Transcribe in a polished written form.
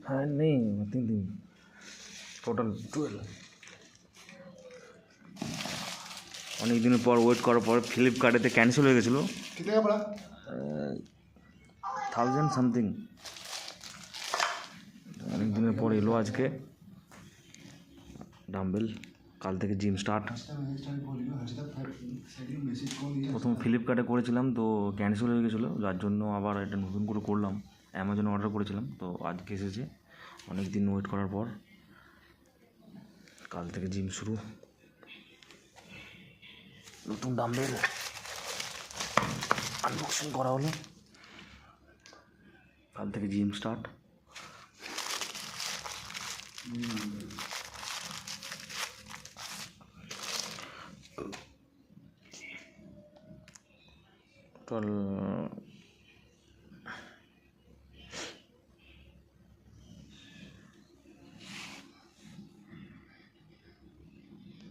হ্যাঁ নেই 3 দিন টোটাল 12। অনেক দিনের পর ওয়েট করার পর ফ্লিপকার্টেতে ক্যান্সেল হয়ে গেছিলো 1000 সামথিং। অনেক দিনের পর এলো আজকে ডাম্বেল। কাল থেকে জিম স্টার্ট। প্রথম ফ্লিপকার্টে করেছিলাম তো ক্যান্সেল হয়ে গেছিলো, যার জন্য আবার এটা নতুন করে করলাম। অ্যামাজনে অর্ডার করেছিলাম তো আজকে এসেছে অনেক দিন ওয়েট করার পর। কাল থেকে জিম শুরু। নতুন ডাম্বেল আনবক্সিং করা হলো, কাল থেকে জিম স্টার্ট। টোটাল